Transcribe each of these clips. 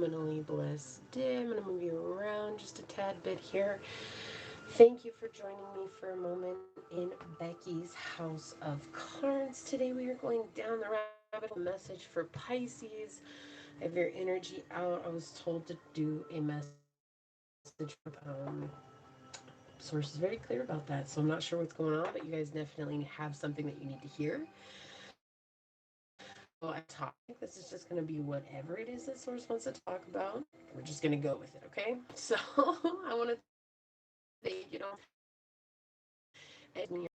phenomenally blessed day. I'm going to move you around just a tad bit here. Thank you for joining me for a moment in Becky's House of Cards. Today we are going down the rabbit hole. Message for Pisces. I have your energy out. I was told to do a message source is very clear about that, so I'm not sure what's going on, but you guys definitely have something that you need to hear. So as topic, this is just going to be whatever it is that source wants to talk about. We're just going to go with it, okay? So I want to thank you. And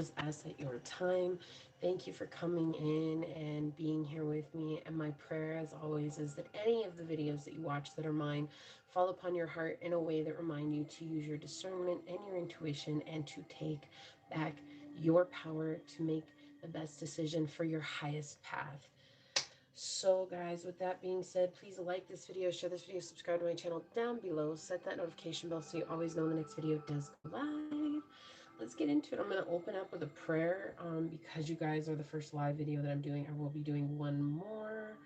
just ask that your time. Thank you for coming in and being here with me. And my prayer, as always, is that any of the videos that you watch that are mine fall upon your heart in a way that remind you to use your discernment and your intuition and to take back your power to make the best decision for your highest path. So guys, with that being said, please like this video, share this video, subscribe to my channel down below, set that notification bell so you always know when the next video does go live. Let's get into it. I'm going to open up with a prayer because you guys are the first live video that I'm doing. I will be doing one more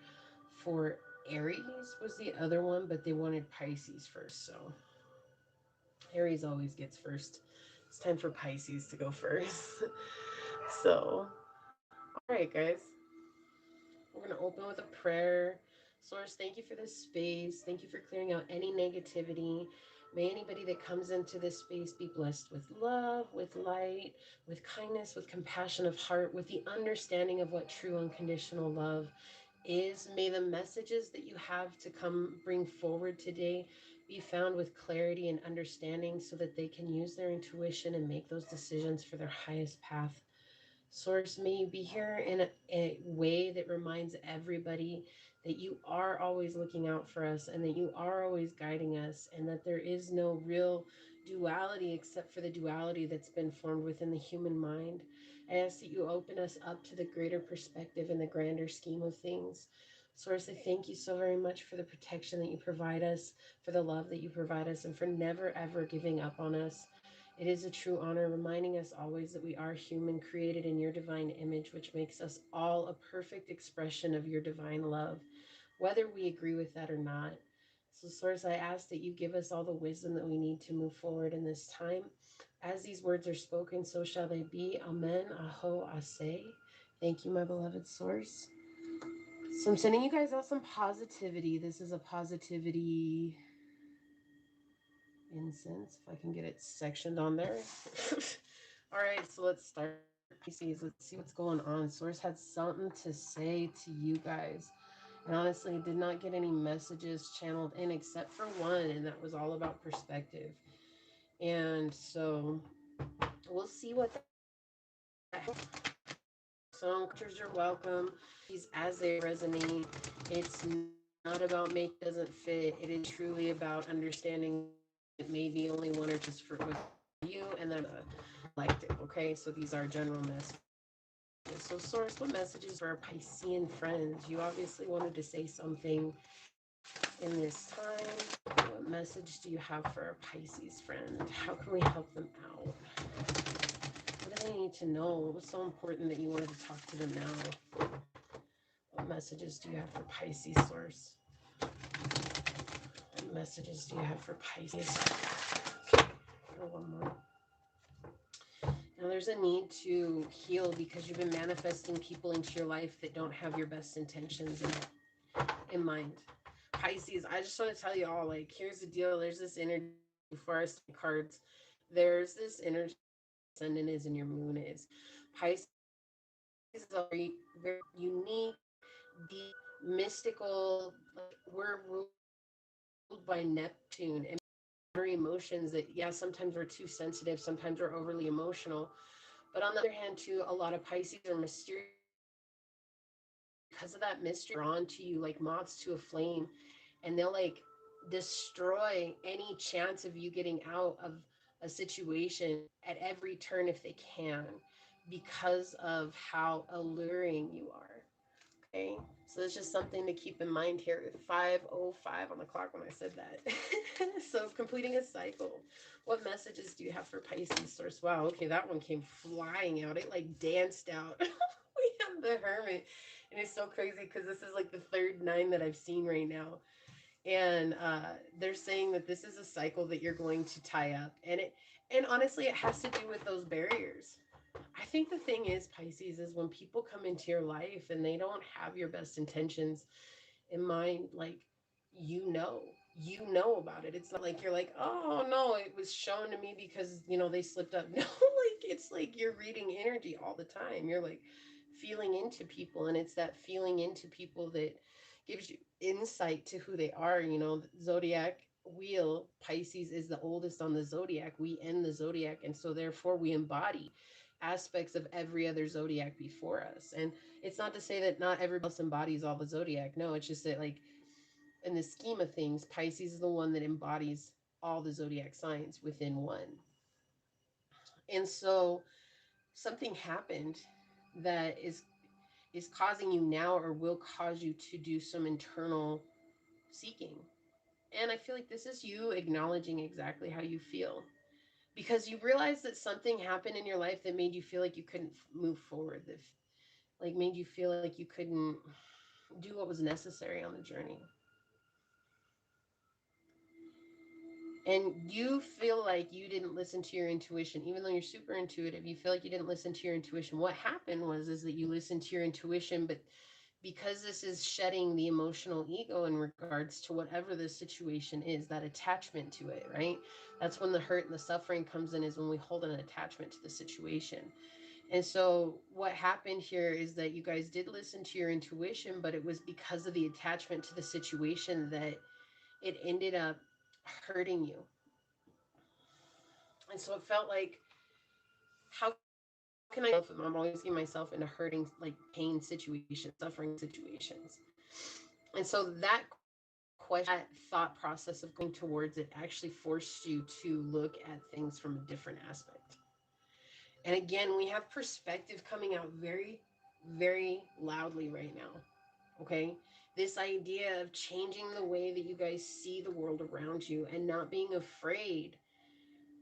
for Aries was the other one, but they wanted Pisces first. So Aries always gets first. It's time for Pisces to go first. So, all right, guys. We're going to open with a prayer. Source, thank you for this space. Thank you for clearing out any negativity. May anybody that comes into this space be blessed with love, with light, with kindness, with compassion of heart, with the understanding of what true unconditional love is. May the messages that you have to come bring forward today be found with clarity and understanding so that they can use their intuition and make those decisions for their highest path. Source, may you be here in a way that reminds everybody that you are always looking out for us and that you are always guiding us and that there is no real duality except for the duality that's been formed within the human mind. I ask that you open us up to the greater perspective and the grander scheme of things. Source, I thank you so very much for the protection that you provide us, for the love that you provide us, and for never ever giving up on us. It is a true honor, reminding us always that we are human, created in your divine image, which makes us all a perfect expression of your divine love, whether we agree with that or not. So, Source, I ask that you give us all the wisdom that we need to move forward in this time. As these words are spoken, so shall they be. Amen. Aho, Ase. Thank you, my beloved Source. So I'm sending you guys out some positivity. This is a positivity incense, if I can get it sectioned on there. All right, so let's start. Pisces, let's see what's going on. Source had something to say to you guys. And honestly, I did not get any messages channeled in except for one, and that was all about perspective. And so we'll see what that some cultures are welcome. These as they resonate. It's not about make doesn't fit. It is truly about understanding that maybe only one or just for you and then liked it. Okay, so these are general messages. So Source, what messages for our Piscean friends? You obviously wanted to say something in this time. What message do you have for our Pisces friend? How can we help them out? What do they need to know? What was so important that you wanted to talk to them now? What messages do you have for Pisces, Source? What messages do you have for Pisces? Okay, one more. Now there's a need to heal because you've been manifesting people into your life that don't have your best intentions in mind. Pisces, I just want to tell you all, like, here's the deal. There's this energy before I start cards. There's this energy sun is and your moon is. Pisces is a very, very unique, deep, mystical, like we're ruled by Neptune and our emotions that, yeah, sometimes we're too sensitive, sometimes we're overly emotional. But on the other hand, too, a lot of Pisces are mysterious because of that mystery, drawn to you like moths to a flame, and they'll like destroy any chance of you getting out of a situation at every turn if they can, because of how alluring you are. Okay, so it's just something to keep in mind here. 5:05 on the clock when I said that. So completing a cycle. What messages do you have for Pisces, Source? Wow, okay, that one came flying out. It like danced out. We have the Hermit, and it's so crazy because this is like the third nine that I've seen right now. And they're saying that this is a cycle that you're going to tie up, and honestly, it has to do with those barriers. I think the thing is, Pisces, is when people come into your life and they don't have your best intentions in mind, like, you know you know about it. It's not like you're like, oh no, it was shown to me because they slipped up. No, like, it's like you're reading energy all the time. You're like feeling into people, and it's that feeling into people that gives you insight to who they are. Zodiac wheel, Pisces is the oldest on the zodiac. We end the zodiac, and so therefore we embody aspects of every other zodiac before us. And it's not to say that not everybody else embodies all the zodiac. No, it's just that, like, in the scheme of things, Pisces is the one that embodies all the zodiac signs within one. And so something happened that is causing you now, or will cause you to do some internal seeking. And I feel like this is you acknowledging exactly how you feel, because you realize that something happened in your life that made you feel like you couldn't move forward, that like made you feel like you couldn't do what was necessary on the journey. And you feel like you didn't listen to your intuition, even though you're super intuitive. You feel like you didn't listen to your intuition. What happened was is that you listened to your intuition, but because this is shedding the emotional ego in regards to whatever the situation is, that attachment to it, right? That's when the hurt and the suffering comes in, is when we hold an attachment to the situation. And so what happened here is that you guys did listen to your intuition, but it was because of the attachment to the situation that it ended up hurting you. And so it felt like, how can I myself if I'm always getting myself into hurting, like, pain situations, suffering situations? And so that question, that thought process of going towards it actually forced you to look at things from a different aspect. And again, we have perspective coming out very, very loudly right now. Okay. This idea of changing the way that you guys see the world around you, and not being afraid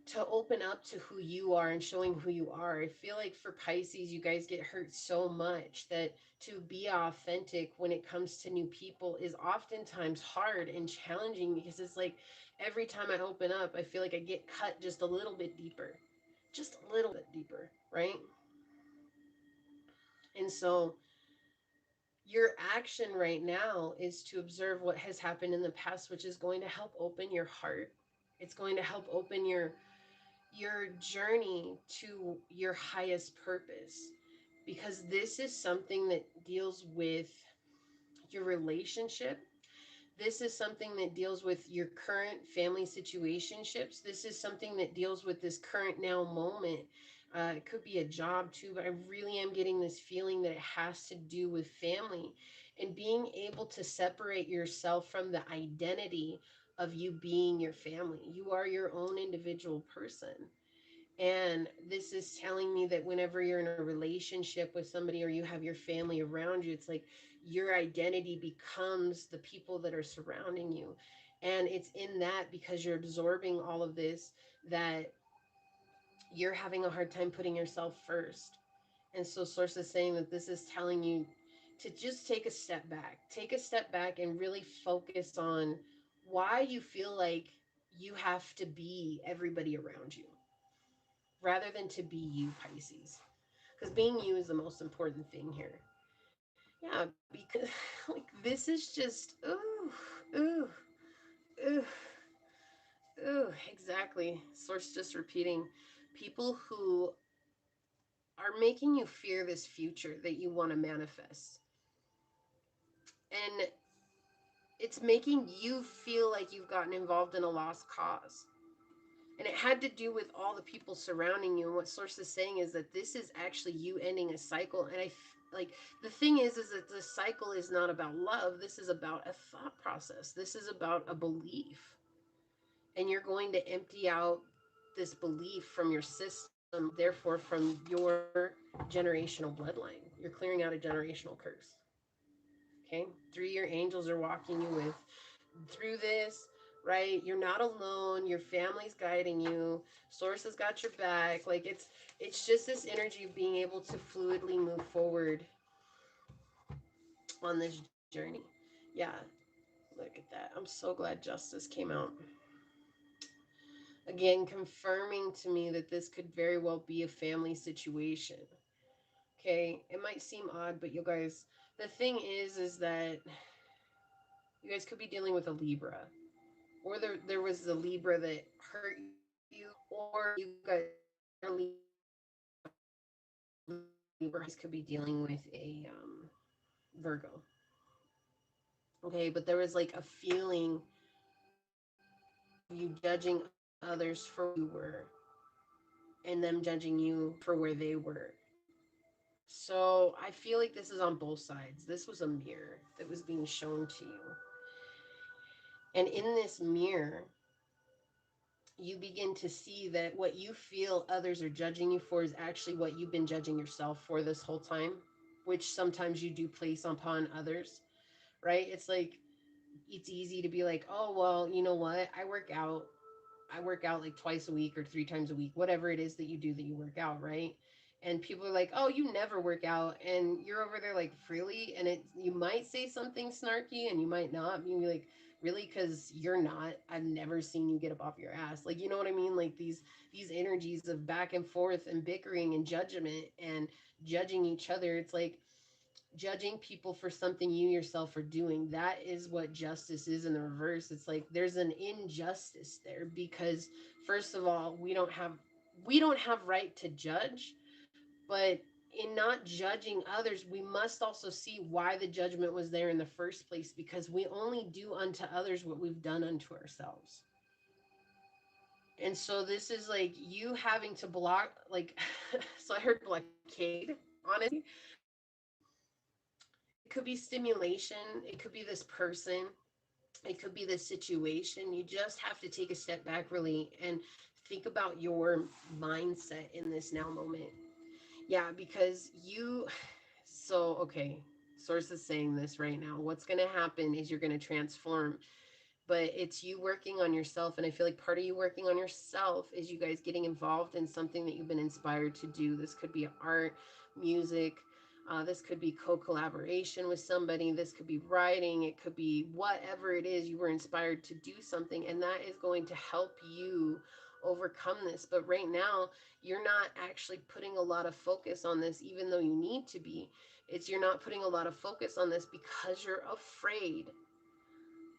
to open up to who you are and showing who you are. I feel like for Pisces, you guys get hurt so much that to be authentic when it comes to new people is oftentimes hard and challenging, because it's like every time I open up, I feel like I get cut just a little bit deeper, just a little bit deeper, right? And so your action right now is to observe what has happened in the past, which is going to help open your heart. It's going to help open your journey to your highest purpose, because this is something that deals with your relationship. This is something that deals with your current family situationships. This is something that deals with this current now moment. It could be a job too, but I really am getting this feeling that it has to do with family, and being able to separate yourself from the identity of you being your family. You are your own individual person. And this is telling me that whenever you're in a relationship with somebody, or you have your family around you, it's like your identity becomes the people that are surrounding you. And it's in that, because you're absorbing all of this, that you're having a hard time putting yourself first. And so Source is saying that this is telling you to just take a step back. Take a step back and really focus on why you feel like you have to be everybody around you, rather than to be you, Pisces. Because being you is the most important thing here. Yeah, because like this is just, ooh, ooh, exactly. Source just repeating, people who are making you fear this future that you want to manifest. And it's making you feel like you've gotten involved in a lost cause. And it had to do with all the people surrounding you. And what Source is saying is that this is actually you ending a cycle. And like, the thing is that the cycle is not about love. This is about a thought process. This is about a belief. And you're going to empty out this belief from your system, therefore from your generational bloodline. You're clearing out a generational curse. Okay? 3 year angels are walking you with through this, right? You're not alone. Your family's guiding you. Source has got your back. Like, it's just this energy of being able to fluidly move forward on this journey. Yeah. Look at that. I'm so glad justice came out. Again, confirming to me that this could very well be a family situation. Okay, it might seem odd, but you guys, the thing is that you guys could be dealing with a Libra, or there was a Libra that hurt you, or you guys are Libra could be dealing with a Virgo. Okay, but there was like a feeling of you judging others for where you were and them judging you for where they were. So I feel like this is on both sides. This was a mirror that was being shown to you. And in this mirror, you begin to see that what you feel others are judging you for is actually what you've been judging yourself for this whole time, which sometimes you do place upon others, right? It's like, it's easy to be like, oh, well, you know what? I work out like twice a week or three times a week, whatever it is that you do that you work out, right? And people are like, "Oh, you never work out," and you're over there like freely, and it you might say something snarky, and you might not. Be like, really, because you're not. I've never seen you get up off your ass. Like, you know what I mean? Like these energies of back and forth and bickering and judgment and judging each other. It's like judging people for something you yourself are doing. That is what justice is in the reverse. It's like there's an injustice there because first of all, we don't have right to judge, but in not judging others, we must also see why the judgment was there in the first place, because we only do unto others what we've done unto ourselves. And so this is like you having to block, like, so I heard blockade, honestly. It could be stimulation, it could be this person, it could be this situation. You just have to take a step back, really, and think about your mindset in this now moment. Yeah, because okay, source is saying this right now. What's going to happen is you're going to transform, but it's you working on yourself. And I feel like part of you working on yourself is you guys getting involved in something that you've been inspired to do. This could be art, music, this could be co-collaboration with somebody, this could be writing, it could be whatever it is. You were inspired to do something, and that is going to help you overcome this. But right now you're not actually putting a lot of focus on this, even though you need to be. It's you're not putting a lot of focus on this because you're afraid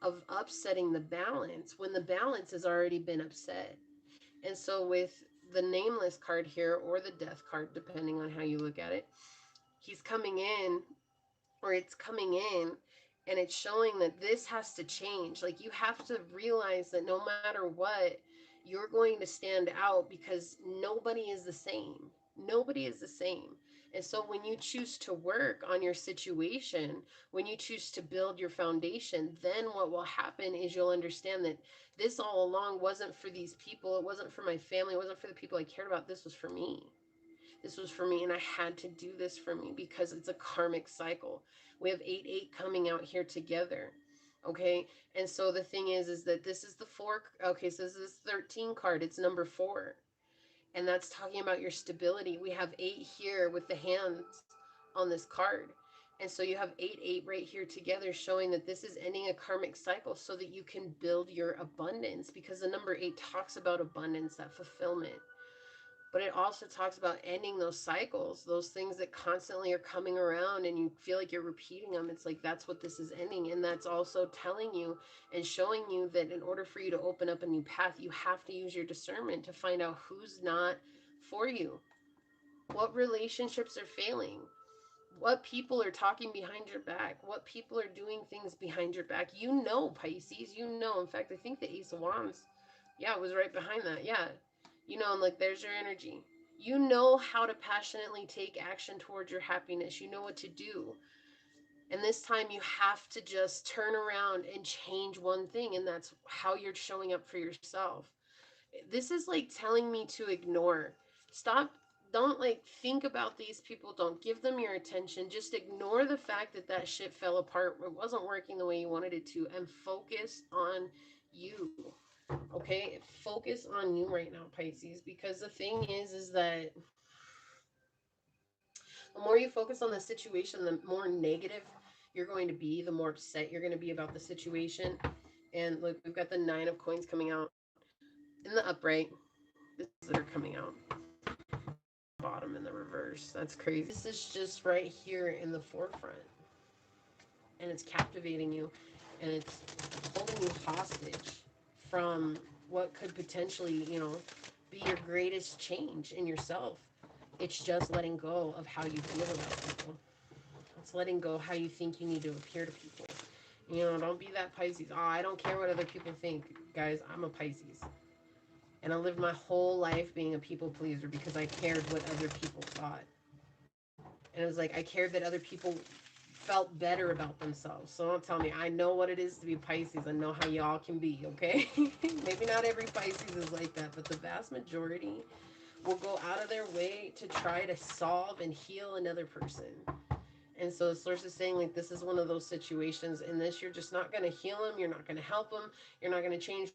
of upsetting the balance when the balance has already been upset. And so with the nameless card here, or the death card, depending on how you look at it, he's coming in, or it's coming in, and it's showing that this has to change. Like, you have to realize that no matter what, you're going to stand out because nobody is the same. Nobody is the same. And so when you choose to work on your situation, when you choose to build your foundation, then what will happen is you'll understand that this all along wasn't for these people. It wasn't for my family. It wasn't for the people I cared about. This was for me. This was for me, and I had to do this for me because it's a karmic cycle. We have 8-8 coming out here together. Okay. And so the thing is that this is the four. Okay. So this is 13 card. It's number 4. And that's talking about your stability. We have 8 here with the hands on this card. And so you have 8-8 right here together, showing that this is ending a karmic cycle so that you can build your abundance, because the number 8 talks about abundance, that fulfillment. But it also talks about ending those cycles, those things that constantly are coming around and you feel like you're repeating them. It's like that's what this is ending. And that's also telling you and showing you that in order for you to open up a new path, you have to use your discernment to find out who's not for you, what relationships are failing, what people are talking behind your back, what people are doing things behind your back. You know, Pisces, you know. In fact, I think the Ace of Wands, yeah, it was right behind that. Yeah. You know, and like there's your energy. You know how to passionately take action towards your happiness. You know what to do. And this time you have to just turn around and change one thing, and that's how you're showing up for yourself. This is like telling me to ignore. Stop. Don't like think about these people. Don't give them your attention. Just ignore the fact that that shit fell apart. It wasn't working the way you wanted it to, and focus on you. Okay? Focus on you right now, Pisces, because the thing is that the more you focus on the situation, the more negative you're going to be, the more upset you're going to be about the situation. And look, we've got the 9 of coins coming out in the upright. This is that are coming out. Bottom in the reverse. That's crazy. This is just right here in the forefront. And it's captivating you. And it's holding you hostage from what could potentially, be your greatest change in yourself. It's just letting go of how you feel about people. It's letting go how you think you need to appear to people. Don't be that Pisces. Oh, I don't care what other people think. Guys, I'm a Pisces. And I lived my whole life being a people pleaser because I cared what other people thought. And it was like I cared that other people felt better about themselves. So don't tell me. I know what it is to be Pisces. I know how y'all can be, okay? Maybe not every Pisces is like that, but the vast majority will go out of their way to try to solve and heal another person. And so the source is saying, like, this is one of those situations. In this, you're just not going to heal them. You're not going to help them. You're not going to change.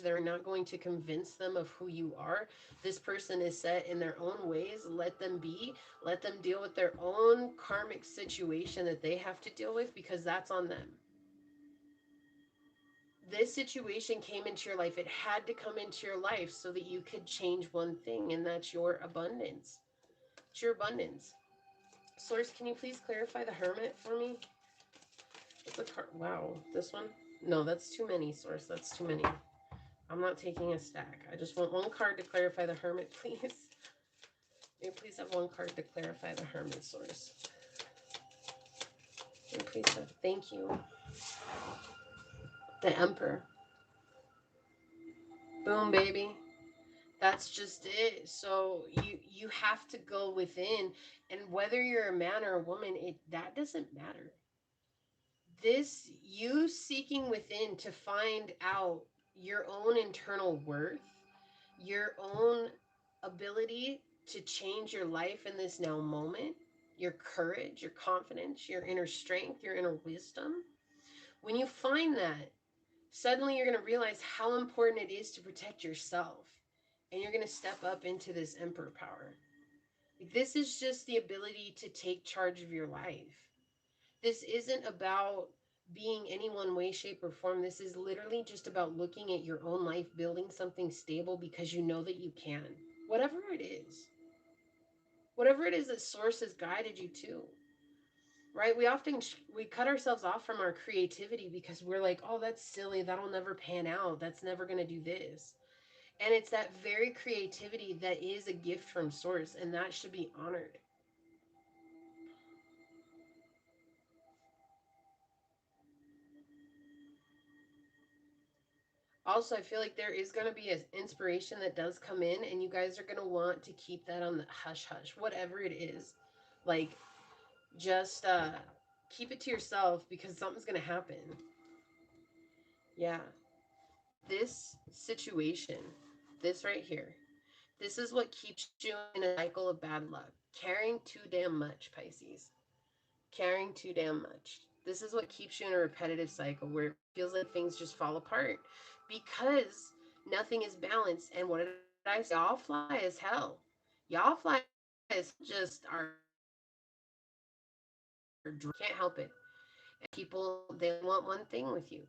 They're not going to convince them of who you are. This person is set in their own ways. Let them be. Let them deal with their own karmic situation that they have to deal with, because that's on them. This situation came into your life. It had to come into your life so that you could change one thing, and that's your abundance. It's your abundance. Source, can you please clarify the Hermit for me? What's the card? Wow, this one? No, that's too many, Source. That's too many. I'm not taking a stack. I just want one card to clarify the Hermit, please. May you please have one card to clarify the Hermit, Source. May you please have, thank you. The Emperor. Boom, baby. That's just it. So you have to go within, and whether you're a man or a woman, that doesn't matter. This, you seeking within to find out your own internal worth, your own ability to change your life in this now moment, your courage, your confidence, your inner strength, your inner wisdom. When you find that, suddenly you're going to realize how important it is to protect yourself. And you're going to step up into this emperor power. This is just the ability to take charge of your life. This isn't about being any one way, shape, or form. This is literally just about looking at your own life, building something stable because you know that you can. Whatever it is. Whatever it is that Source has guided you to. Right? We cut ourselves off from our creativity because we're like, oh, that's silly. That'll never pan out. That's never going to do this. And it's that very creativity that is a gift from Source, and that should be honored. Also, I feel like there is going to be an inspiration that does come in, and you guys are going to want to keep that on the hush hush, whatever it is. Like, just keep it to yourself because something's going to happen. Yeah. This situation, this right here, this is what keeps you in a cycle of bad luck. Caring too damn much, Pisces. Caring too damn much. This is what keeps you in a repetitive cycle where it feels like things just fall apart because nothing is balanced. And what did I say? Y'all fly as hell. Y'all fly as just are, can't help it. And people, they want one thing with you,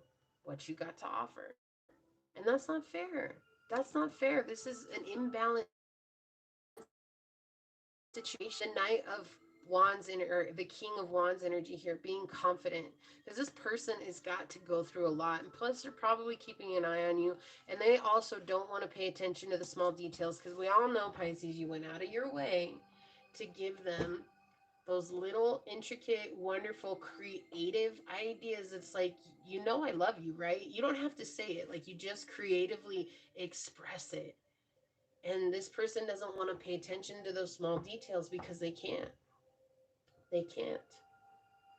what you got to offer. And that's not fair. That's not fair. This is an imbalanced situation. Knight of Wands or the King of Wands energy here, being confident, because this person has got to go through a lot, and plus they're probably keeping an eye on you, and they also don't want to pay attention to the small details, because we all know, Pisces, you went out of your way to give them those little intricate, wonderful, creative ideas. It's like, I love you, right? You don't have to say it. Like, you just creatively express it. And this person doesn't want to pay attention to those small details because they can't. They can't.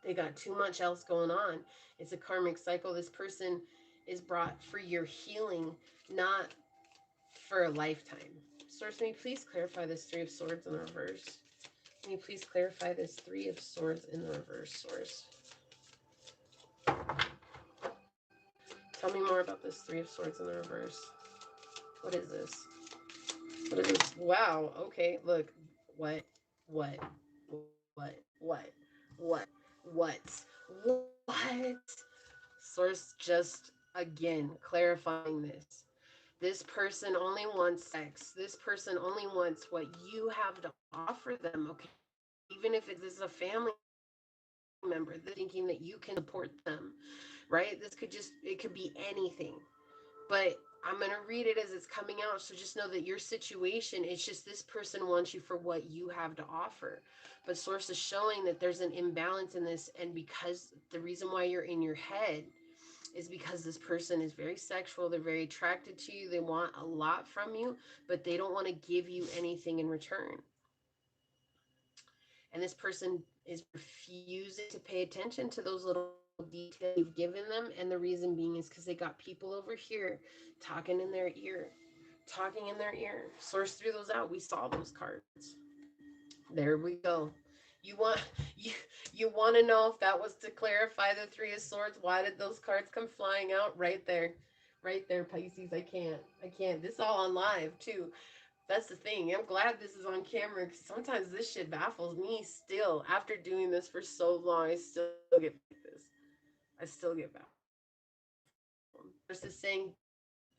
They got too much else going on. It's a karmic cycle. This person is brought for your healing, not for a lifetime. Source, may you please clarify this Three of Swords in the reverse? Can you please clarify this Three of Swords in the reverse, Source? Tell me more about this Three of Swords in the reverse. What is this? What is this? Wow. Okay. Look. What? What? What? What? What? What? What? Source just again clarifying this. This person only wants sex. This person only wants what you have to offer them, okay? Even if it is a family member, they're thinking that you can support them, right? This could just, it could be anything. But I'm going to read it as it's coming out. So just know that your situation, it's just this person wants you for what you have to offer. But source is showing that there's an imbalance in this. And because the reason why you're in your head is because this person is very sexual. They're very attracted to you. They want a lot from you, but they don't want to give you anything in return. And this person is refusing to pay attention to those little details that you've given them. And the reason being is because they got people over here talking in their ear, talking in their ear. Source threw those out. We saw those cards. There we go. You want you you want to know if that was to clarify the three of swords? Why did those cards come flying out? Right there. Right there, Pisces. I can't. This is all on live too. That's the thing. I'm glad this is on camera because sometimes this shit baffles me still. After doing this for so long, I still get like this. I still get baffled. Source is saying,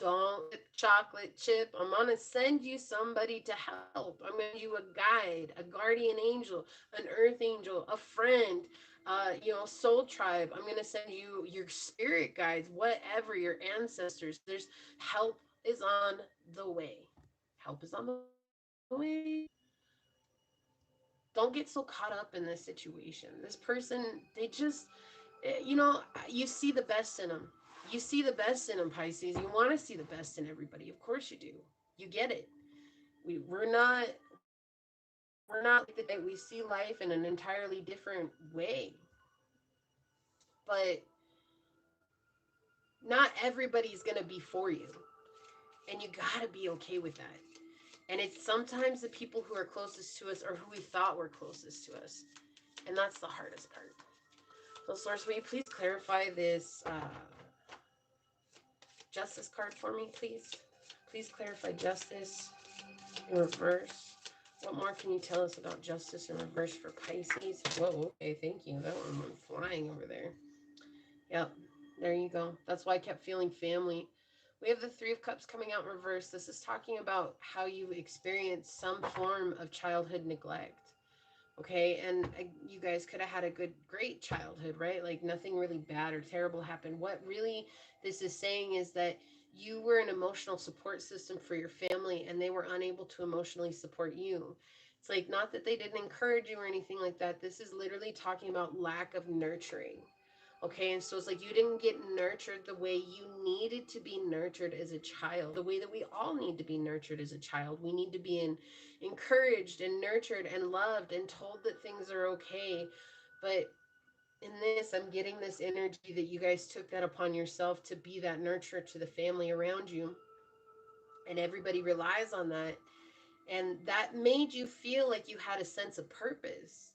don't chocolate chip. I'm gonna send you somebody to help. I'm gonna send you a guide, a guardian angel, an earth angel, a friend, soul tribe. I'm gonna send you your spirit guides, whatever, your ancestors. There's help is on the way. Help is on the way. Don't get so caught up in this situation. This person, they just, you see the best in them. You see the best in them, Pisces. You want to see the best in everybody. Of course you do. You get it. We're not like the day. We see life in an entirely different way. But not everybody's gonna be for you. And you gotta be okay with that. And it's sometimes the people who are closest to us or who we thought were closest to us. And that's the hardest part. So, Source, will you please clarify this justice card for me, please? Please clarify justice in reverse. What more can you tell us about justice in reverse for Pisces? Whoa, okay, thank you. That one went flying over there. Yep, there you go. That's why I kept feeling family. We have the Three of Cups coming out in reverse. This is talking about how you experienced some form of childhood neglect. Okay, and you guys could have had a great childhood, right? Like nothing really bad or terrible happened. What really this is saying is that you were an emotional support system for your family and they were unable to emotionally support you. It's like not that they didn't encourage you or anything like that. This is literally talking about lack of nurturing. Okay, and so it's like you didn't get nurtured the way you needed to be nurtured as a child, the way that we all need to be nurtured as a child. We need to be encouraged and nurtured and loved and told that things are okay. But in this, I'm getting this energy that you guys took that upon yourself to be that nurturer to the family around you, and everybody relies on that, and that made you feel like you had a sense of purpose,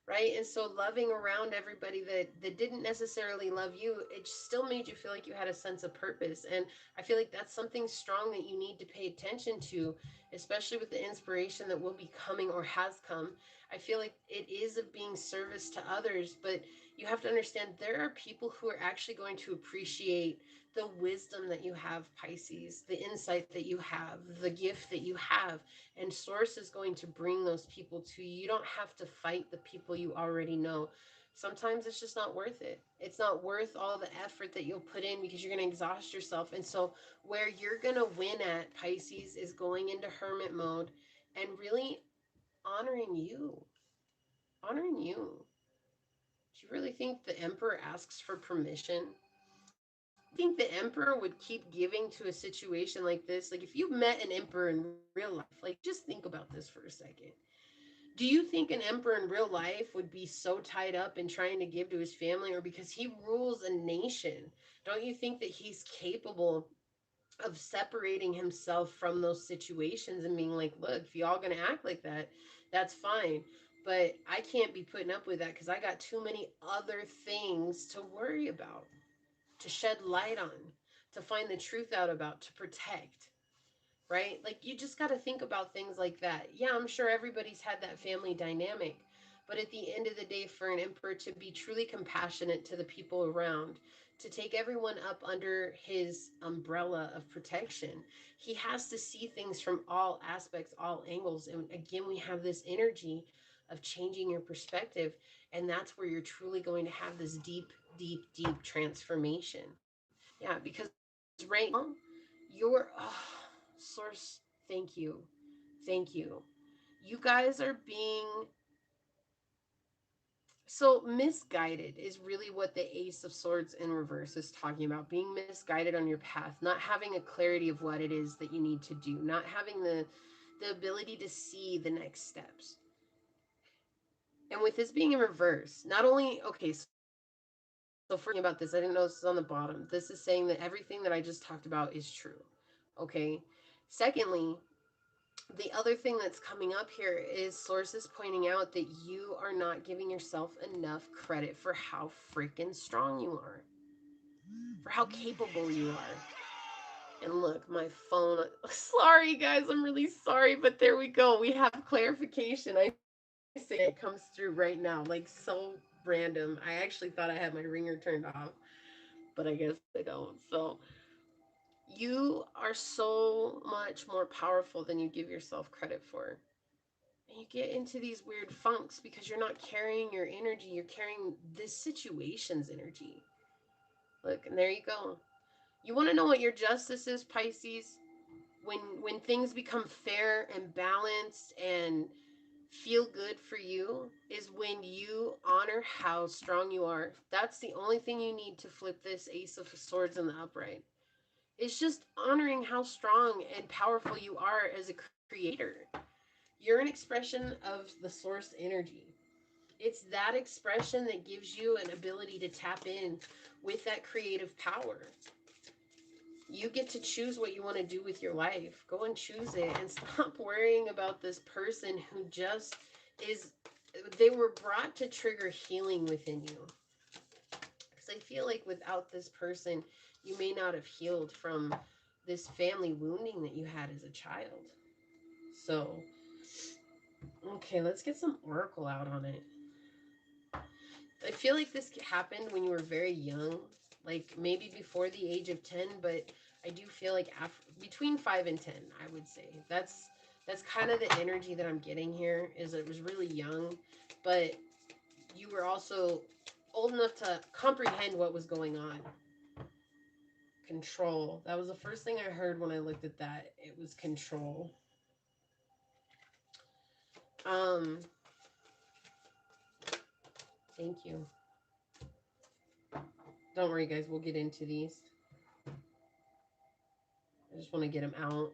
right? And so loving around everybody that didn't necessarily love you, it still made you feel like you had a sense of purpose. And I feel like that's something strong that you need to pay attention to, especially with the inspiration that will be coming or has come. I feel like it is of being service to others, but you have to understand there are people who are actually going to appreciate the wisdom that you have, Pisces, the insight that you have, the gift that you have, and source is going to bring those people to you. You don't have to fight the people you already know. Sometimes it's just not worth it. It's not worth all the effort that you'll put in because you're going to exhaust yourself. And so where you're going to win at, Pisces, is going into hermit mode and really honoring you. Honoring you. Do you really think the emperor asks for permission? Do you think the emperor would keep giving to a situation like this? Like if you met an emperor in real life, like just think about this for a second. Do you think an emperor in real life would be so tied up in trying to give to his family, or because he rules a nation? Don't you think that he's capable of separating himself from those situations and being like, look, if y'all gonna act like that, that's fine. But I can't be putting up with that because I got too many other things to worry about, to shed light on, to find the truth out about, to protect, right? Like you just got to think about things like that. Yeah, I'm sure everybody's had that family dynamic, But at the end of the day, for an emperor to be truly compassionate to the people around, to take everyone up under his umbrella of protection, he has to see things from all aspects, all angles. And again, we have this energy of changing your perspective. And that's where you're truly going to have this deep, deep, deep transformation. Yeah, because right now, you're, source, thank you. Thank you. You guys are being so misguided is really what the Ace of Swords in reverse is talking about. Being misguided on your path, not having a clarity of what it is that you need to do, not having the ability to see the next steps. And with this being in reverse, not only okay, so for about this, I didn't know this is on the bottom. This is saying that everything that I just talked about is true. Okay. Secondly, the other thing that's coming up here is sources pointing out that you are not giving yourself enough credit for how freaking strong you are, for how capable you are. And look, my phone. Sorry, guys, I'm really sorry, but there we go. We have clarification. I say it comes through right now, like so random. I actually thought I had my ringer turned off, but I guess I don't. So you are so much more powerful than you give yourself credit for. And you get into these weird funks because you're not carrying your energy, you're carrying this situation's energy. Look, and there you go. You want to know what your justice is, Pisces? When things become fair and balanced and feel good for you is when you honor how strong you are. That's the only thing you need to flip this Ace of Swords in the upright. It's just honoring how strong and powerful you are as a creator. You're an expression of the source energy. It's that expression that gives you an ability to tap in with that creative power. You get to choose what you want to do with your life. Go and choose it and stop worrying about this person who just is, they were brought to trigger healing within you. Because I feel like without this person, you may not have healed from this family wounding that you had as a child. So, okay, let's get some oracle out on it. I feel like this happened when you were very young, like maybe before the age of 10, but I do feel like between 5 and 10, I would say. That's kind of the energy that I'm getting here is it was really young, but you were also old enough to comprehend what was going on. Control. That was the first thing I heard when I looked at that. It was control. Um Thank you. Don't worry guys, we'll get into these. I just want to get them out.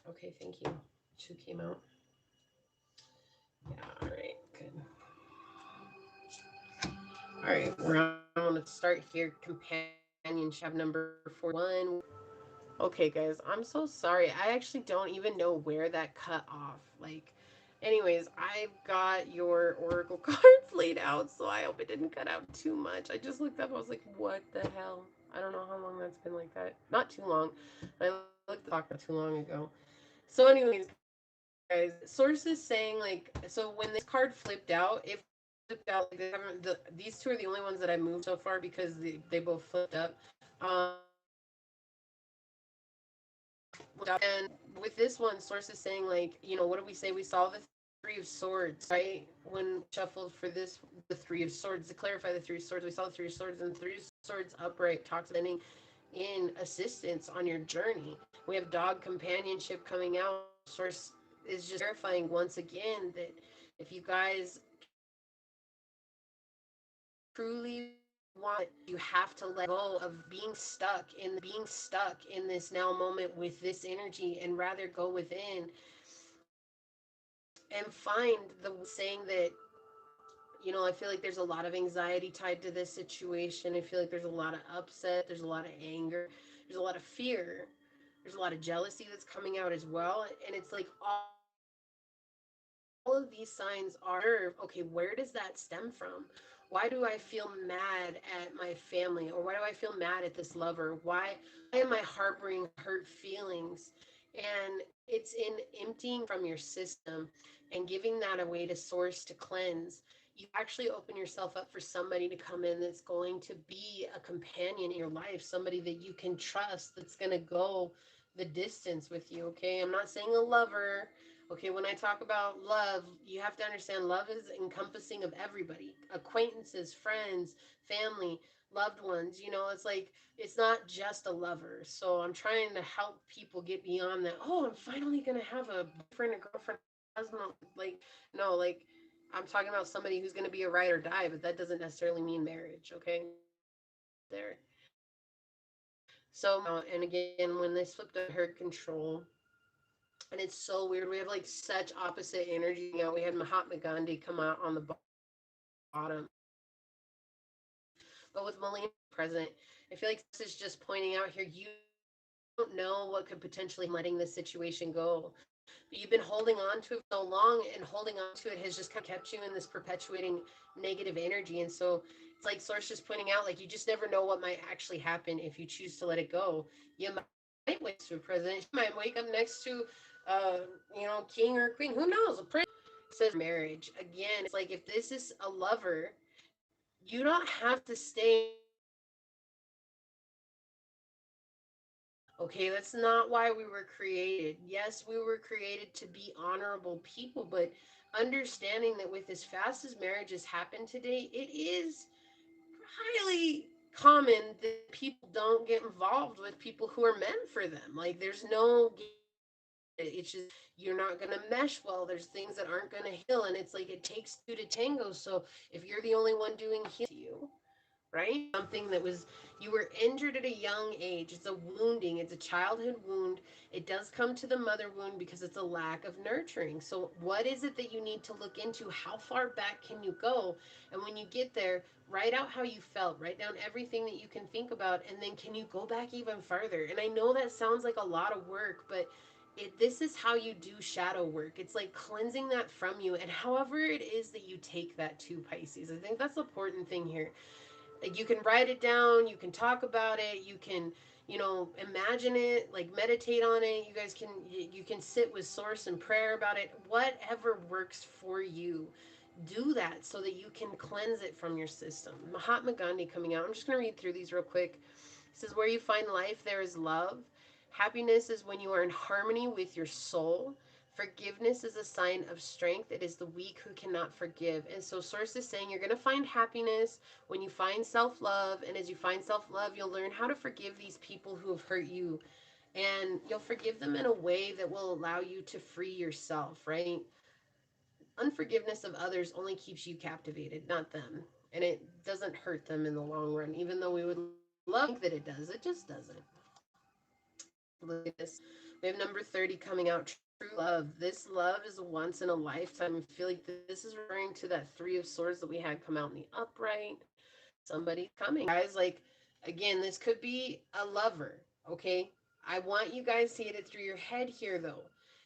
Okay, thank you. Two came out. Yeah, all right, good. All right, we're on to start here. Companionship number 41. Okay, guys, I'm so sorry. I actually don't even know where that cut off. Like, anyways, I've got your oracle cards laid out, so I hope it didn't cut out too much. I just looked up, I was like, what the hell? I don't know how long that's been like that. Not too long. I looked at the clock not too long ago. So, anyways, guys, sources saying like, so when this card flipped out, it flipped out like they haven't. These two are the only ones that I moved so far because they both flipped up. And with this one, sources saying like, what do we say? We saw the Three of Swords, right? When shuffled for this, the Three of Swords to clarify the Three of Swords, we saw the Three of Swords, and the Three of Swords upright talks about ending in assistance on your journey. We have dog companionship coming out. Source is just verifying once again that if you guys truly want, you have to let go of being stuck in this now moment with this energy and rather go within and find the saying that, I feel like there's a lot of anxiety tied to this situation. I feel like there's a lot of upset, there's a lot of anger, there's a lot of fear, there's a lot of jealousy that's coming out as well. And it's like all of these signs are okay, where does that stem from? Why do I feel mad at my family, or why do I feel mad at this lover? Why am I harboring hurt feelings And it's in emptying from your system and giving that away to source to cleanse. You actually open yourself up for somebody to come in that's going to be a companion in your life, somebody that you can trust, that's going to go the distance with you. Okay. I'm not saying a lover. Okay. When I talk about love, you have to understand love is encompassing of everybody, acquaintances, friends, family, loved ones. It's like it's not just a lover. So I'm trying to help people get beyond that. Oh, I'm finally gonna have a boyfriend, a girlfriend, a husband. Like, no, like I'm talking about somebody who's gonna be a ride or die, but that doesn't necessarily mean marriage. Okay, there. So and again, when this flipped under her control, and it's so weird. We have like such opposite energy. We had Mahatma Gandhi come out on the bottom, but with Melina present, I feel like this is just pointing out here. You don't know what could potentially letting this situation go. But you've been holding on to it so long, and holding on to it has just kind of kept you in this perpetuating negative energy. And so it's like Source just pointing out, like, you just never know what might actually happen if you choose to let it go. You might wake up to a president. You might wake up next to, uh, king or queen. Who knows? A prince. Says marriage. Again, it's like if this is a lover, you don't have to stay in that relationship to be honorable. Okay, that's not why we were created. Yes, we were created to be honorable people, but understanding that with as fast as marriages happen today, it is highly common that people don't get involved with people who are meant for them. Like, there's no getting around it. It's just you're not going to mesh well. There's things that aren't going to heal, and it's like it takes two to tango. So if you're the only one doing healing to you, right? Something that was, you were injured at a young age. It's a wounding, it's a childhood wound. It does come to the mother wound because it's a lack of nurturing. So, what is it that you need to look into? How far back can you go? And when you get there, write out how you felt, write down everything that you can think about, and then can you go back even farther? And I know that sounds like a lot of work, but this is how you do shadow work. It's like cleansing that from you, and however it is that you take that to Pisces. I think that's the important thing here. Like, you can write it down, you can talk about it, you can, imagine it, like meditate on it. You can sit with source and prayer about it. Whatever works for you, do that so that you can cleanse it from your system. Mahatma Gandhi coming out. I'm just going to read through these real quick. It says, where you find life, there is love. Happiness is when you are in harmony with your soul. Forgiveness is a sign of strength. It is the weak who cannot forgive. And so, Source is saying you're going to find happiness when you find self love. And as you find self love, you'll learn how to forgive these people who have hurt you. And you'll forgive them in a way that will allow you to free yourself, right? Unforgiveness of others only keeps you captivated, not them. And it doesn't hurt them in the long run, even though we would love to think that it does. It just doesn't. Look at this. We have number 30 coming out. True love. This love is a once in a lifetime. I feel like this is referring to that Three of Swords that we had come out in the upright. Somebody's coming. Guys, like, again, this could be a lover, okay? I want you guys to get it through your head here, though.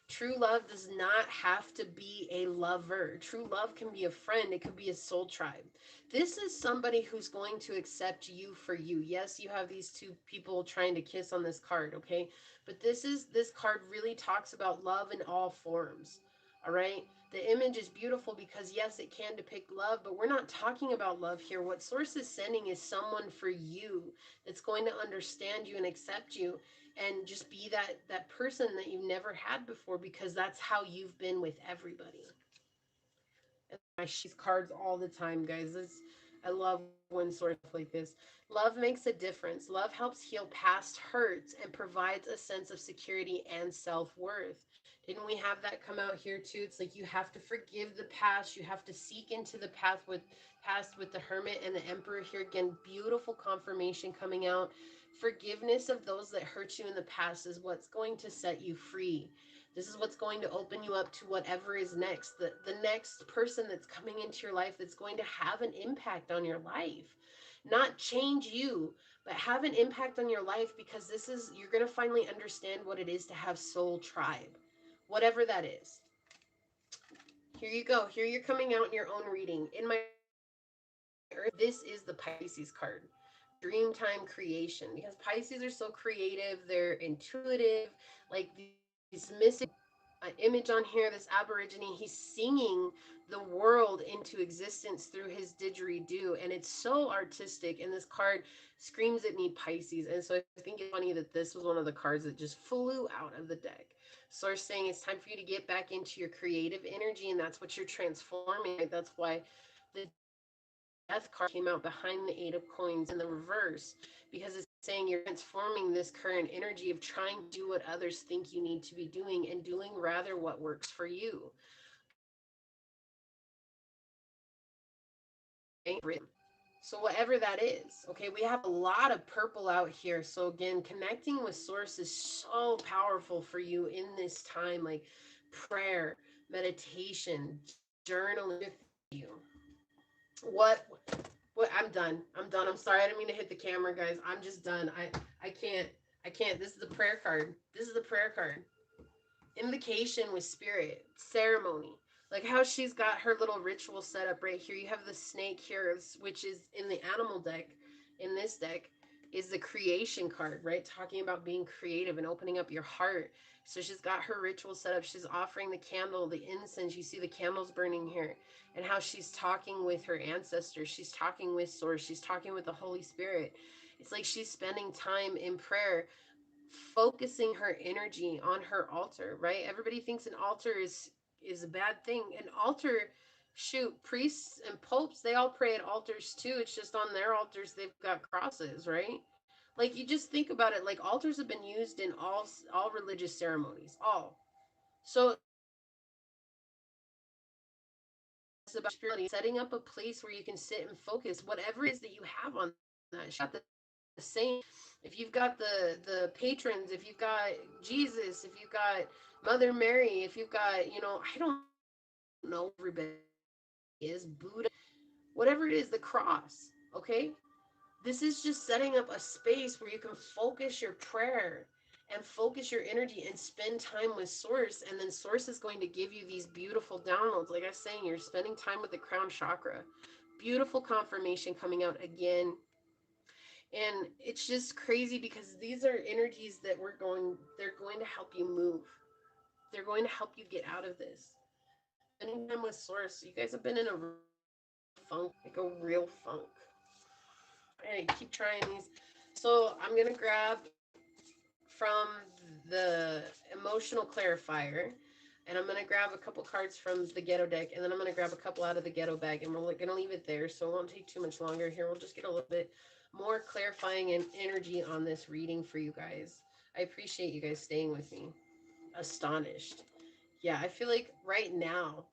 True love does not have to be a lover. True love can be a friend, it could be a soul tribe. This is somebody who's going to accept you for you. Yes, you have these two people trying to kiss on this card, okay? But this card really talks about love in all forms. All right? The image is beautiful because yes, it can depict love, but we're not talking about love here. What Source is sending is someone for you that's going to understand you and accept you, and just be that person that you've never had before, because that's how you've been with everybody. And I share these cards all the time, guys. I love when Source stuff like this. Love makes a difference. Love helps heal past hurts and provides a sense of security and self-worth. Didn't we have that come out here too? It's like you have to forgive the past. You have to seek into the past with the Hermit and the Emperor here. Again, beautiful confirmation coming out. Forgiveness of those that hurt you in the past is what's going to set you free. This is what's going to open you up to whatever is next. The next person that's coming into your life that's going to have an impact on your life. Not change you, but have an impact on your life, because you're going to finally understand what it is to have soul tribe. Whatever that is. Here you go. Here you're coming out in your own reading. In my earth, this is the Pisces card. Dreamtime creation. Because Pisces are so creative, they're intuitive. Like, He's missing an image on here, this Aborigine. He's singing the world into existence through his didgeridoo, and it's so artistic. And this card screams at me Pisces. And so I think it's funny that this was one of the cards that just flew out of the deck. So we're saying it's time for you to get back into your creative energy, and that's what you're transforming. Right? That's why the Death card came out behind the Eight of Coins in the reverse, because it's saying you're transforming this current energy of trying to do what others think you need to be doing and doing rather what works for you. Okay? So whatever that is, okay, we have a lot of purple out here. So again, connecting with source is so powerful for you in this time, like prayer, meditation, journaling with you. What I'm done. I'm done. I'm sorry. I didn't mean to hit the camera, guys. I'm just done. I can't. I can't. This is the prayer card. This is the prayer card. Invocation with spirit, ceremony. Like how she's got her little ritual set up right here. You have the snake here, which is in the animal deck. In this deck is the creation card, right? Talking about being creative and opening up your heart. So she's got her ritual set up. She's offering the candle, the incense. You see the candles burning here, and how she's talking with her ancestors. She's talking with Source. She's talking with the Holy Spirit. It's like she's spending time in prayer, focusing her energy on her altar, right? Everybody thinks an altar is a bad thing. An altar, shoot, priests and popes, they all pray at altars too. It's just on their altars they've got crosses, right? Like you just think about it, like altars have been used in all religious ceremonies, all. So it's about spirituality, setting up a place where you can sit and focus whatever it is that you have on that. She's got the same. If you've got the patrons, if you've got Jesus, if you've got Mother Mary, if you've got, I don't know, everybody is Buddha, whatever it is, the cross. Okay, this is just setting up a space where you can focus your prayer and focus your energy and spend time with Source, and then Source is going to give you these beautiful downloads. Like I was saying, you're spending time with the crown chakra. Beautiful confirmation coming out again. And it's just crazy because these are energies that they're going to help you move. They're going to help you get out of this. Spending time with Source, you guys have been in a funk, like a real funk. Hey, keep trying these. So I'm going to grab from the emotional clarifier, and I'm going to grab a couple cards from the ghetto deck, and then I'm going to grab a couple out of the ghetto bag, and we're going to leave it there, so it won't take too much longer here. We'll just get a little bit more clarifying and energy on this reading for you guys. I appreciate you guys staying with me. Astonished. Yeah, I feel like right now,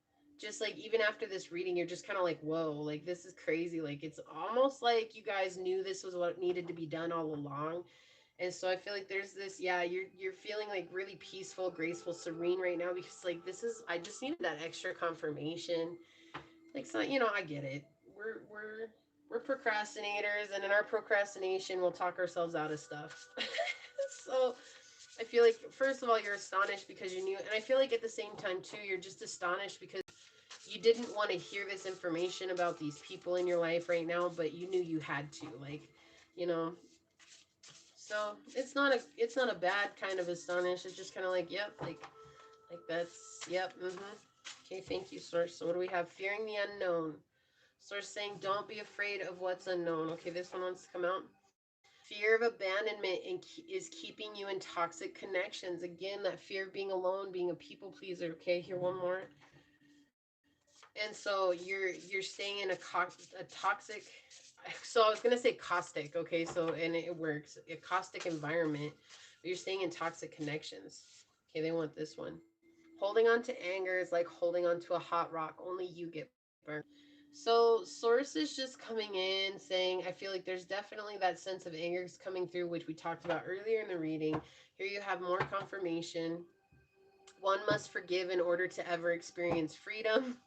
just like even after this reading, you're just kind of like, whoa, like this is crazy. Like it's almost like you guys knew this was what needed to be done all along. And so I feel like there's this, yeah, you're feeling like really peaceful, graceful, serene right now, because like this is, I just needed that extra confirmation. Like, so, I get it. We're procrastinators, and in our procrastination we'll talk ourselves out of stuff. So I feel like, first of all, you're astonished because you knew, and I feel like at the same time too, you're just astonished because you didn't want to hear this information about these people in your life right now, but you knew you had to, like, you know. So it's not a bad kind of astonished. It's just kind of like, yep, like that's, yep, Okay, thank you, Source. So what do we have? Fearing the unknown. Source saying, don't be afraid of what's unknown. Okay, this one wants to come out. Fear of abandonment is keeping you in toxic connections. Again, that fear of being alone, being a people pleaser. Okay, here one more. And so you're staying in a toxic. So I was gonna say caustic. Okay, so and it works. A caustic environment, but you're staying in toxic connections. Okay, they want this one. Holding on to anger is like holding on to a hot rock. Only you get burned. So Source is just coming in saying, I feel like there's definitely that sense of anger coming through, which we talked about earlier in the reading. Here you have more confirmation. One must forgive in order to ever experience freedom.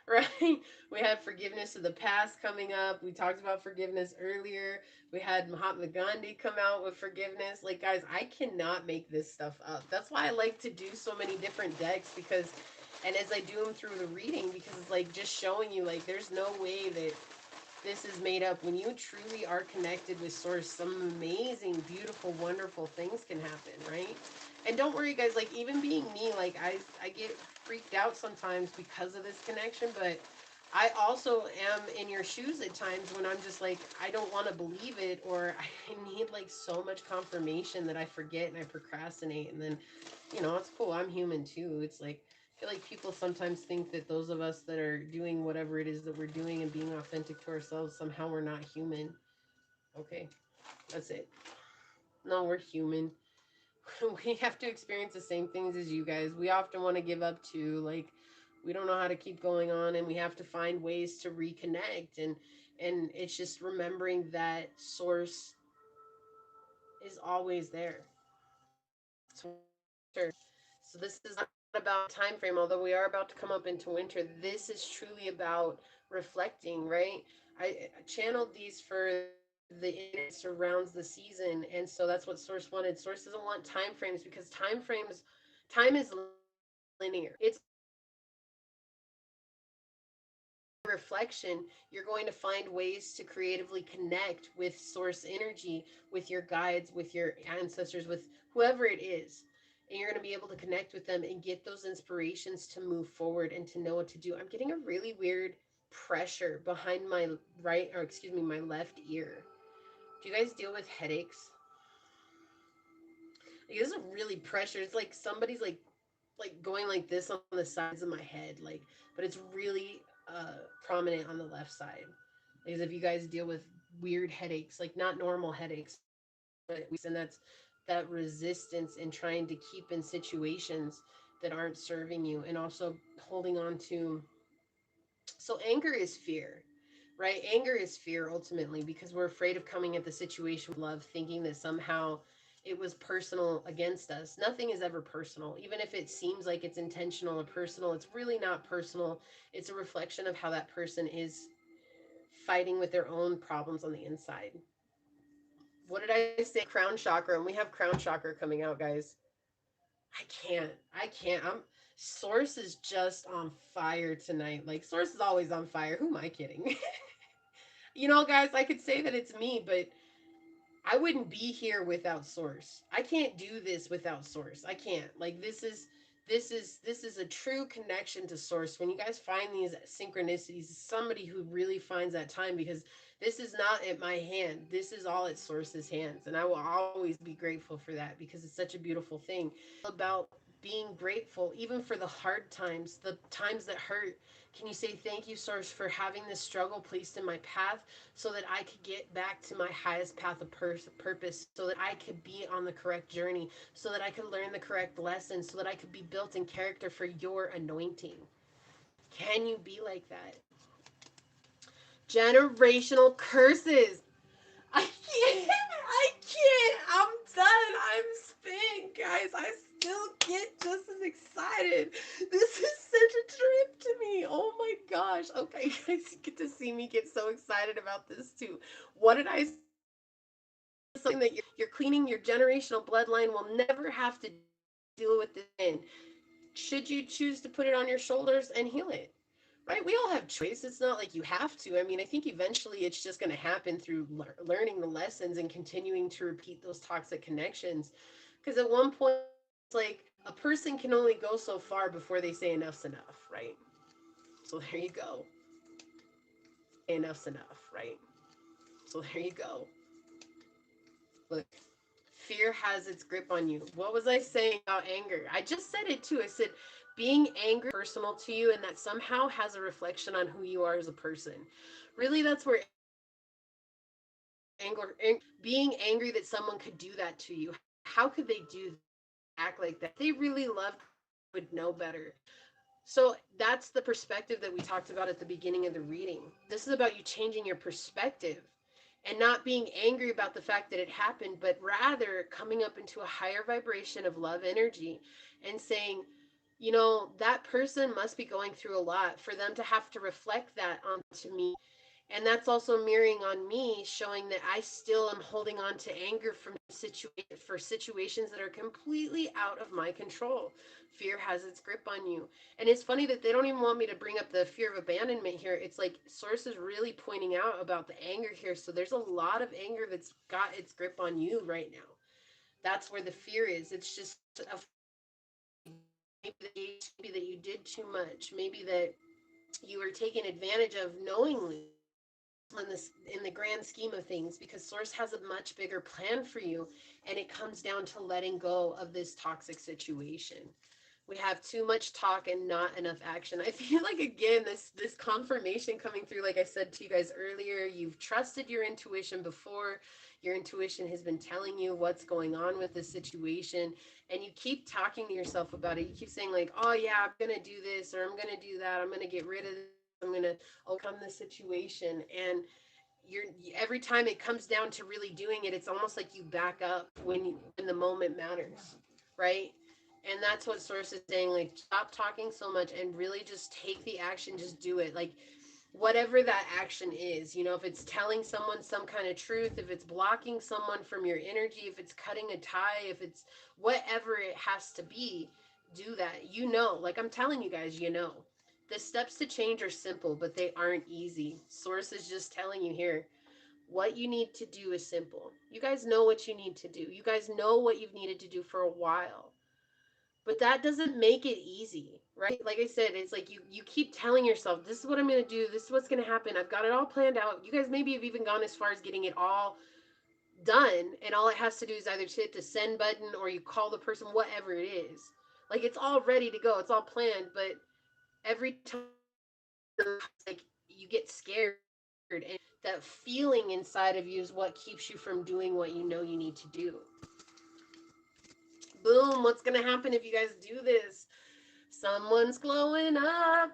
Right? We had forgiveness of the past coming up. We talked about forgiveness earlier. We had Mahatma Gandhi come out with forgiveness. Like, guys, I cannot make this stuff up. That's why I like to do so many different decks, because, and as I do them through the reading, because it's like just showing you, like, there's no way that This is made up. When you truly are connected with source, some amazing, beautiful, wonderful things can happen, right? And don't worry guys, like even being me, like I get freaked out sometimes because of this connection, but I also am in your shoes at times when I'm just like, I don't want to believe it, or I need like so much confirmation that I forget and I procrastinate. And then, it's cool. I'm human too. It's like, I feel like people sometimes think that those of us that are doing whatever it is that we're doing and being authentic to ourselves, somehow we're not human. Okay, that's it. No, we're human. We have to experience the same things as you guys. We often want to give up too. Like, we don't know how to keep going on, and we have to find ways to reconnect. And it's just remembering that source is always there. It's winter. So this is not about time frame, although we are about to come up into winter. This is truly about reflecting, right? I channeled these for the energy surrounds the season, and so that's what source wanted. Source doesn't want time frames because time is linear. It's reflection. You're going to find ways to creatively connect with source energy, with your guides, with your ancestors, with whoever it is. And you're going to be able to connect with them and get those inspirations to move forward and to know what to do. I'm getting a really weird pressure behind my my left ear. Do you guys deal with headaches? Like, this is really pressure. It's like somebody's like going like this on the sides of my head, like, but it's really prominent on the left side. Because if you guys deal with weird headaches, like not normal headaches, but and that's that resistance in trying to keep in situations that aren't serving you, and also holding on to. So anger is fear, right? Anger is fear ultimately, because we're afraid of coming at the situation with love, thinking that somehow it was personal against us. Nothing is ever personal. Even if it seems like it's intentional or personal, it's really not personal. It's a reflection of how that person is fighting with their own problems on the inside. What did I say? Crown chakra, and we have crown chakra coming out, guys. I can't. I'm Source is just on fire tonight. Like, Source is always on fire. Who am I kidding? Guys, I could say that it's me, but I wouldn't be here without source. I can't do this without source. I can't. Like, this is a true connection to source. When you guys find these synchronicities, somebody who really finds that time, because this is not at my hand. This is all at source's hands, and I will always be grateful for that, because it's such a beautiful thing. About being grateful even for the hard times, the times that hurt. Can you say thank you, source, for having this struggle placed in my path, so that I could get back to my highest path of purpose, so that I could be on the correct journey, so that I could learn the correct lessons, so that I could be built in character for your anointing. Can you be like that? Generational curses. I can't. I can't. I'm done. I'm spent, guys. I still get just as excited. This is such a trip to me. Oh my gosh. Okay, guys, you get to see me get so excited about this too. What did I say? Something that you're cleaning your generational bloodline will never have to deal with this in. Should you choose to put it on your shoulders and heal it? Right? We all have choice. It's not like you have to. I mean, I think eventually it's just going to happen through learning the lessons and continuing to repeat those toxic connections. Because at one point, it's like a person can only go so far before they say enough's enough, right? So there you go. Enough's enough, right? So there you go. Look, fear has its grip on you. What was I saying about anger? I just said it too. I said being angry is personal to you, and that somehow has a reflection on who you are as a person. Really, that's where being angry that someone could do that to you. How could they do that, act like that? If they really loved, would know better. So that's the perspective that we talked about at the beginning of the reading. This is about you changing your perspective and not being angry about the fact that it happened, but rather coming up into a higher vibration of love energy and saying, that person must be going through a lot for them to have to reflect that onto me. And that's also mirroring on me, showing that I still am holding on to anger for situations that are completely out of my control. Fear has its grip on you. And it's funny that they don't even want me to bring up the fear of abandonment here. It's like Source is really pointing out about the anger here. So there's a lot of anger that's got its grip on you right now. That's where the fear is. It's just a maybe that you did too much. Maybe that you were taken advantage of knowingly in the grand scheme of things, because Source has a much bigger plan for you, and it comes down to letting go of this toxic situation. We have too much talk and not enough action. I feel like, again, this confirmation coming through, like I said to you guys earlier, you've trusted your intuition before. Your intuition has been telling you what's going on with this situation, and you keep talking to yourself about it. You keep saying like, oh yeah, I'm gonna do this, or I'm gonna do that, I'm gonna get rid of this, I'm gonna overcome the situation. And you're every time it comes down to really doing it, it's almost like you back up when the moment matters, right? And that's what Source is saying, like, stop talking so much and really just take the action, just do it. Like, whatever that action is, if it's telling someone some kind of truth, if it's blocking someone from your energy, if it's cutting a tie, if it's whatever it has to be, do that. Like I'm telling you guys, the steps to change are simple, but they aren't easy. Source is just telling you here, what you need to do is simple. You guys know what you need to do. You guys know what you've needed to do for a while. But that doesn't make it easy, right? Like I said, it's like you keep telling yourself, this is what I'm going to do, this is what's going to happen. I've got it all planned out. You guys maybe have even gone as far as getting it all done, and all it has to do is either hit the send button or you call the person, whatever it is. Like, it's all ready to go. It's all planned, but every time, like, you get scared, and that feeling inside of you is what keeps you from doing what you know you need to do. Boom, what's going to happen if you guys do this? Someone's glowing up.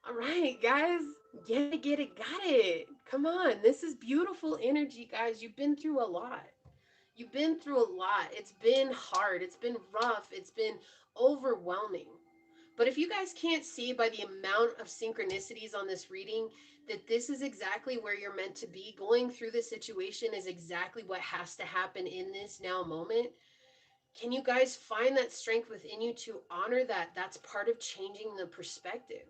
All right, guys. Get it, got it. Come on. This is beautiful energy, guys. You've been through a lot. You've been through a lot. It's been hard. It's been rough. It's been overwhelming. But if you guys can't see by the amount of synchronicities on this reading that this is exactly where you're meant to be, going through this situation is exactly what has to happen in this now moment. Can you guys find that strength within you to honor that? That's part of changing the perspective,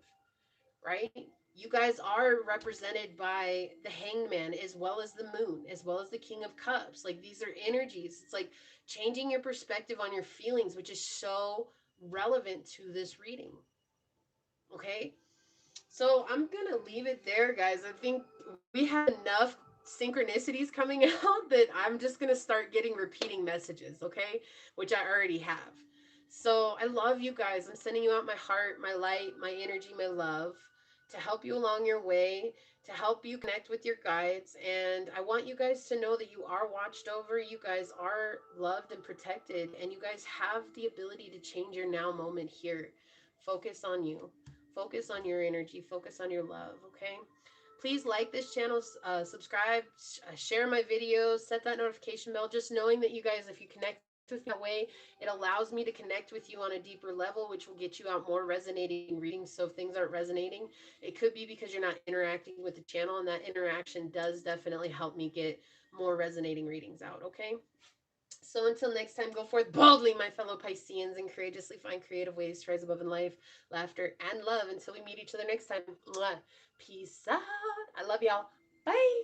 right? You guys are represented by the Hanged Man, as well as the Moon, as well as the King of Cups. Like, these are energies. It's like changing your perspective on your feelings, which is so relevant to this reading. Okay? So I'm going to leave it there, guys. I think we have enough synchronicities coming out that I'm just going to start getting repeating messages, okay? Which I already have. So I love you guys. I'm sending you out my heart, my light, my energy, my love to help you along your way, to help you connect with your guides. And I want you guys to know that you are watched over, you guys are loved and protected, and you guys have the ability to change your now moment here. Focus on you. Focus on your energy. Focus on your love, okay? Please like this channel, subscribe, share my videos, set that notification bell. Just knowing that you guys, if you connect with me that way, it allows me to connect with you on a deeper level, which will get you out more resonating readings. So if things aren't resonating, it could be because you're not interacting with the channel, and that interaction does definitely help me get more resonating readings out, okay? So until next time, go forth boldly, my fellow Pisceans, and courageously find creative ways to rise above in life, laughter, and love. Until we meet each other next time. Mwah. Peace out. I love y'all. Bye.